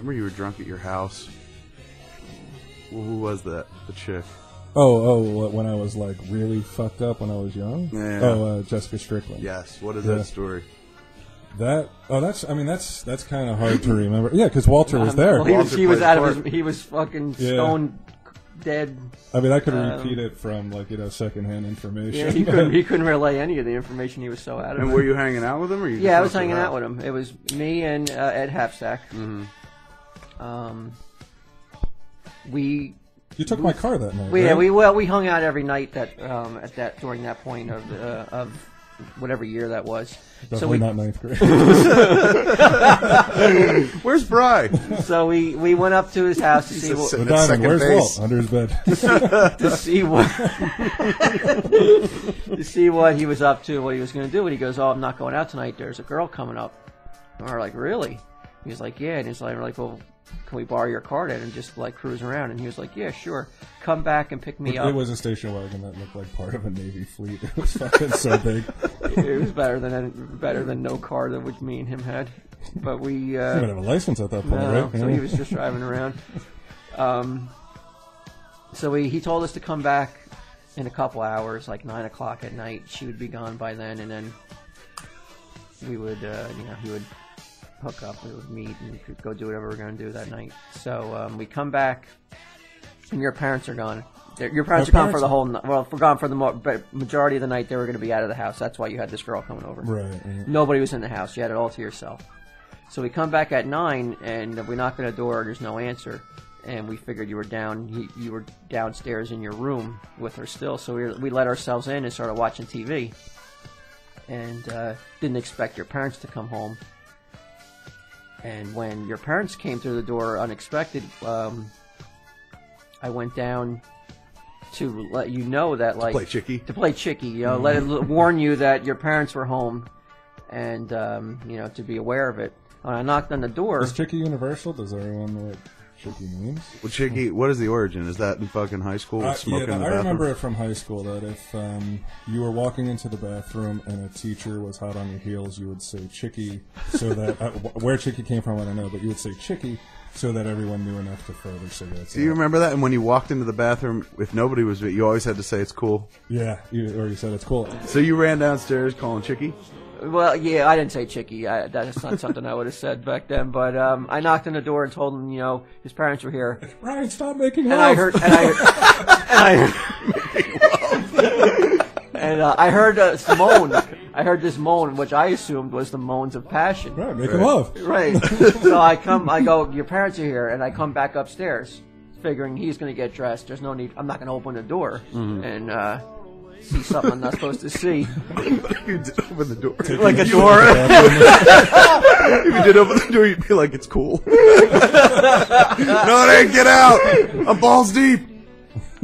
Remember you were drunk at your house. Who was that? The chick. Oh, when I was like really fucked up when I was young. Yeah. Oh, Jessica Strickland. Yes. What is that story? That's kind of hard to remember. Yeah, because Walter was there. Well, he was out of his. He was fucking stone dead. I mean, I could repeat it from secondhand information. Yeah, he couldn't relay any of the information. He was so out of it. And were you hanging out with him? Or you I was hanging out with him. It was me and Ed Hapsack. Mm-hmm. You took my car that night. We hung out every night during that point of whatever year that was. Definitely not ninth grade. Where's Bry? So we went up to his house to see what. Diamond, where's Walt? Under his bed. to see what he was up to, what he was going to do. And he goes, "Oh, I'm not going out tonight. There's a girl coming up." And we're like, "Really?" He's like, "Yeah." And he's like, "We're like, well, can we borrow your car then and just like cruise around?" And he was like, "Yeah, sure. Come back and pick me up." It was a station wagon that looked like part of a Navy fleet. It was fucking so big. It was better than no car that which me and him had. But we you didn't have a license at that point, right? So he was just driving around. So he told us to come back in a couple hours, like 9 o'clock at night. She would be gone by then, and then we would, he would hook up, we would meet, and we could go do whatever we were going to do that night. So we come back, and your parents are gone. Your parents are gone for the whole night. Well, we're gone for the majority of the night. They were going to be out of the house. That's why you had this girl coming over. Right. Nobody was in the house. You had it all to yourself. So we come back at 9, and we knock on the door. There's no answer. And we figured you were you were downstairs in your room with her still. So we let ourselves in and started watching TV. And didn't expect your parents to come home. And when your parents came through the door unexpected, I went down to let you know that, like, to play chicky, you know, let it warn you that your parents were home, and to be aware of it. When I knocked on the door. Is chicky universal? Does everyone know what chicky means? Well, chicky, what is the origin? Is that in fucking high school? Smoking in the bathroom? I remember it from high school that if you were walking into the bathroom and a teacher was hot on your heels, you would say chicky, so that where chicky came from, I don't know, but you would say chicky so that everyone knew enough to throw their cigarettes. Do you remember that? And when you walked into the bathroom, if nobody was, you always had to say it's cool. Yeah, or you said it's cool. So you ran downstairs calling chicky? Well, yeah, I didn't say chicky. That's not something I would have said back then. But I knocked on the door and told him, his parents were here. Ryan, stop making love. I heard this moan. I heard this moan, which I assumed was the moans of passion. Right, making love. Right. So I go, your parents are here, and I come back upstairs, figuring he's going to get dressed. There's no need. I'm not going to open the door. And see something I'm not supposed to see. You did open the door. Like a door. If you did open the door, you'd be like, it's cool. No, it ain't. Get out. I'm balls deep.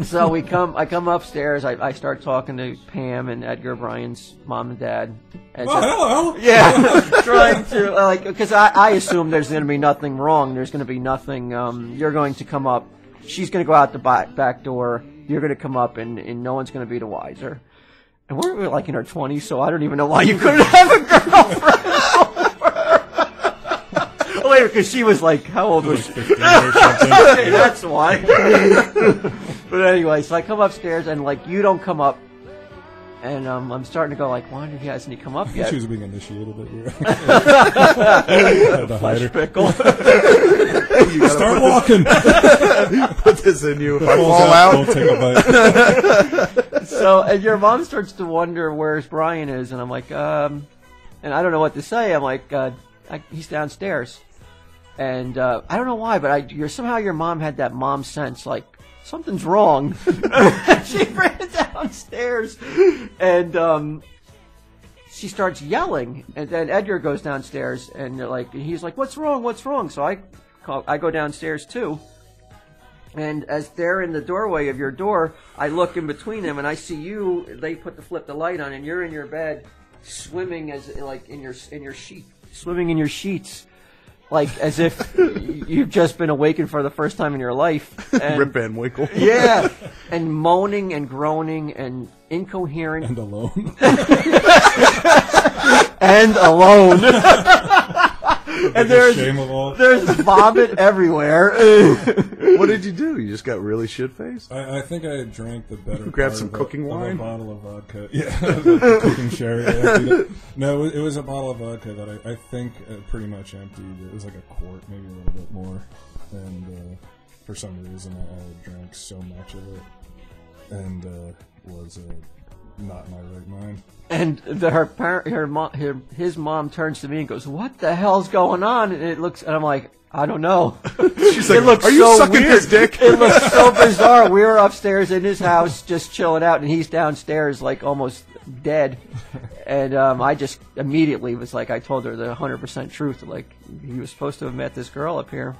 So I come upstairs. I start talking to Pam and Edgar, Brian's mom and dad. Hello. Yeah, trying to because I assume there's going to be nothing wrong. There's going to be nothing. You're going to come up. She's going to go out the back door. You're going to come up, and no one's going to be the wiser. And we're like in our 20s, so I don't even know why you couldn't have a girlfriend. Well, later, because she was like, how old was she? 15 or something. Okay, that's why. But anyway, so I come upstairs, and like you don't come up. And I'm starting to go like, why hasn't he come up yet? She was being initiated at you. Flesh pickle. You start walking. Put this in you. If I fall out, don't take a bite. So, and your mom starts to wonder where's Brian is, and I'm like, and I don't know what to say. I'm like, he's downstairs, and I don't know why, but somehow your mom had that mom sense, like something's wrong. She ran downstairs, and she starts yelling, and then Edgar goes downstairs, and he's like, "What's wrong? What's wrong?" So I go downstairs too, and as they're in the doorway of your door, I look in between them, and I see you. They flip the light on, and you're in your bed, swimming in your sheet, swimming in your sheets. Like as if you've just been awakened for the first time in your life. And, Rip Van Winkle. Yeah, and moaning and groaning and incoherent. And alone. And alone. And shame of all. there's vomit everywhere. What did you do? You just got really shit-faced? I think I drank the better Grab part some of cooking of wine? a bottle of vodka. Yeah, cooking sherry. Yeah, no, it was a bottle of vodka that I think pretty much emptied. It was like a quart, maybe a little bit more. And for some reason, I drank so much of it and was not in my right mind. And his mom turns to me and goes, "What the hell's going on?" And I'm like, "I don't know." She's like, It looks are you so sucking weird. his dick? It looks so bizarre. We were upstairs in his house just chilling out, and he's downstairs like almost dead. And I just immediately was like, I told her the 100% truth. Like, he was supposed to have met this girl up here.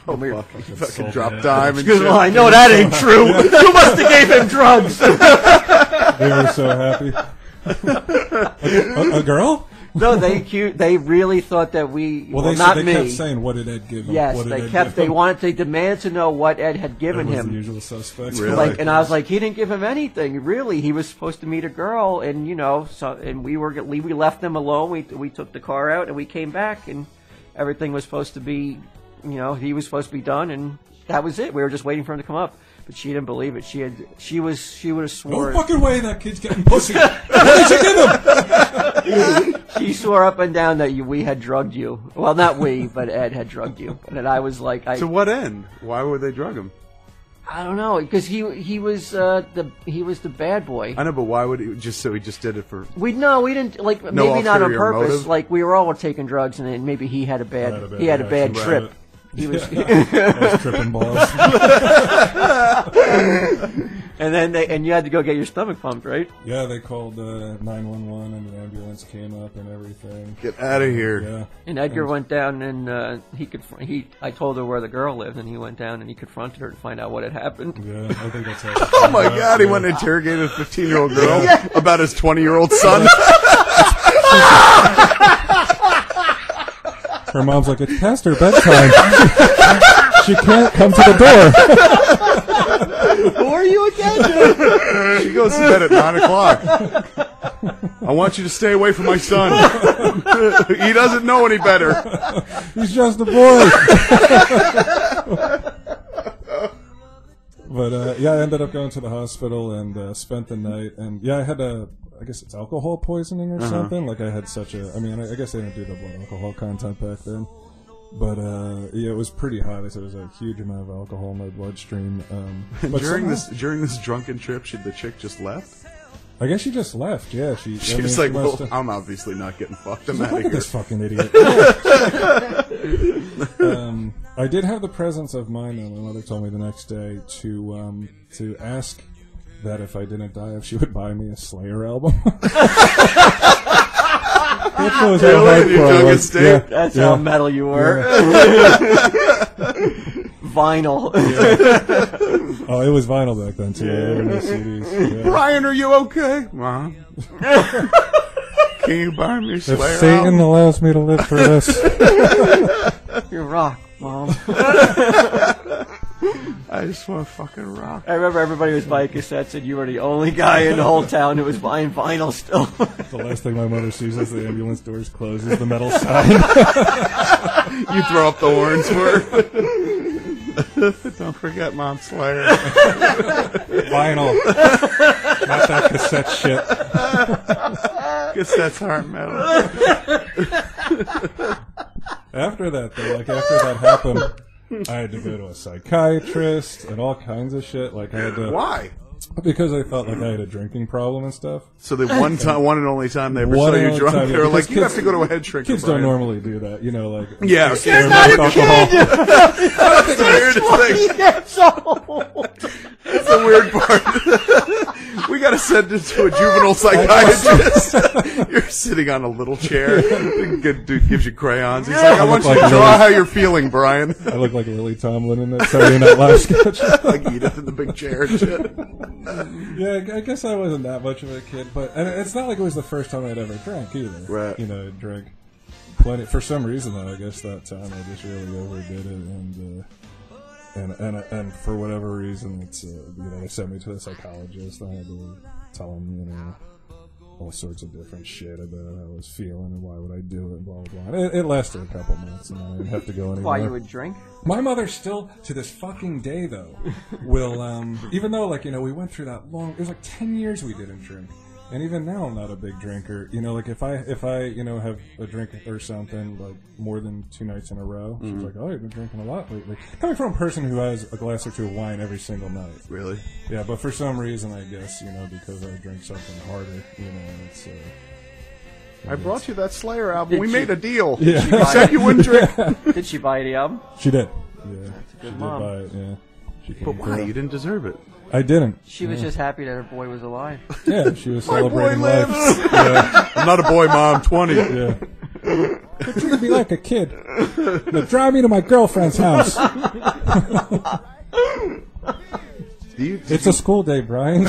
Oh, And we were- fucking drop dime and She goes, shit. "Well, I know that ain't true. You must have gave him drugs." They were so happy. A girl? No, they really thought that we. Well, not they me. kept saying, "What did Ed give him?" Yes, What did they Ed kept. give him? They demanded to know what Ed had given That was him. the usual suspects. Really? Like, and I was like, he didn't give him anything. Really, he was supposed to meet a girl, and we left them alone. We took the car out, and we came back, and everything was supposed to be, he was supposed to be done, and that was it. We were just waiting for him to come up, but she didn't believe it. She would have sworn. No fucking way that kid's getting pussy. What did you give him? She swore up and down that we had drugged you. Well, not we, but Ed had drugged you. And then I was like, To what end? Why would they drug him? I don't know, because he was the bad boy. I know, but why would he? Just so he just did it for? We didn't like maybe not on ulterior purpose. motive? Like we were all taking drugs, and then maybe he had a bad reaction. trip. Right. He was, I was tripping balls. and you had to go get your stomach pumped, right? Yeah, they called 911 and the ambulance came up and everything. Get out of here! Yeah. And Edgar went down, and I told her where the girl lived, and he went down and he confronted her to find out what had happened. Yeah, I think that's how. Oh my God! He went and interrogated a 15-year-old girl about his 20-year-old son. Her mom's like, "It's past her bedtime. She can't come to the door." Who are you again? She goes to bed at 9 o'clock. I want you to stay away from my son. He doesn't know any better. He's just a boy. But yeah, I ended up going to the hospital and spent the night. And yeah, I had I guess it's alcohol poisoning or something. Like I had I guess they didn't do the blood alcohol content back then. But yeah, it was pretty high. They said there was a huge amount of alcohol in my bloodstream. But during this drunken trip, the chick just left. I guess she just left. Yeah, she was like, "Well, I'm obviously not getting fucked. I'm out Look of at here." this fucking idiot. I did have the presence of mind, though. My mother told me the next day to ask that if I didn't die, if she would buy me a Slayer album. Which was how Really? You hardcore I took a was. stake? Yeah, That's yeah. how metal you were. Vinyl. Oh, it was vinyl back then too. There were no CDs. Yeah. Brian, are you okay, Mom? Can you buy me a If Slayer Satan album? allows me to live for this, You rock, Mom. I just want to fucking rock. I remember everybody was buying cassettes, and you were the only guy in the whole town who was buying vinyl still. the last thing my mother sees as the ambulance doors close is the metal sign. You throw up the horns for her. Don't forget Mom Slayer. Vinyl, not that cassette shit. Cassettes aren't metal. After that, though, after that happened, I had to go to a psychiatrist and all kinds of shit. Like I had to. Why? Because I felt like I had a drinking problem and stuff. So the one and only time they ever One saw and you only drunk, time, they yeah, were because like, "You have to go to a head shrinker." Kids don't Brian." normally do that, like. Yeah, experiment you're with not a alcohol. That's the weirdest thing. Years old. That's the weird part. We got to send it to a juvenile psychiatrist. You're sitting on a little chair. The good dude gives you crayons. He's like, "I want you to like draw Lily. how you're feeling, Brian." I look like Lily Tomlin in that Saturday Night Live sketch. Like Edith in the big chair and shit. Yeah, I guess I wasn't that much of a kid, and it's not like it was the first time I'd ever drank either. Right. I drank plenty. For some reason, though, I guess that time I just really overdid it, and for whatever reason, it's they sent me to a psychologist. I had to tell him, all sorts of different shit about how I was feeling and why would I do it, blah, blah, blah. It lasted a couple months, and I didn't have to go anymore. Why, you would drink? My mother still, to this fucking day, though, will, even though, like, we went through that long, it was like 10 years we didn't drink. And even now I'm not a big drinker. Like, if I have a drink or something, like, more than 2 nights in a row, she's like, oh, you've been drinking a lot lately. Coming from a person who has a glass or 2 of wine every single night. Really? Yeah, but for some reason, I guess, because I drink something harder, it's... I brought you that Slayer album. We she- made a deal. Yeah. You said you wouldn't drink. Did she buy the album? She did. Yeah. That's a good she mom. did buy it, yeah. She came But why? through. You didn't deserve it. I didn't. She was just happy that her boy was alive. Yeah, she was My boy celebrating life. lives. Yeah. I'm not a boy, Mom. 20. Yeah. You're treating me like a kid. Now drive me to my girlfriend's house. Did It's a school day, Brian.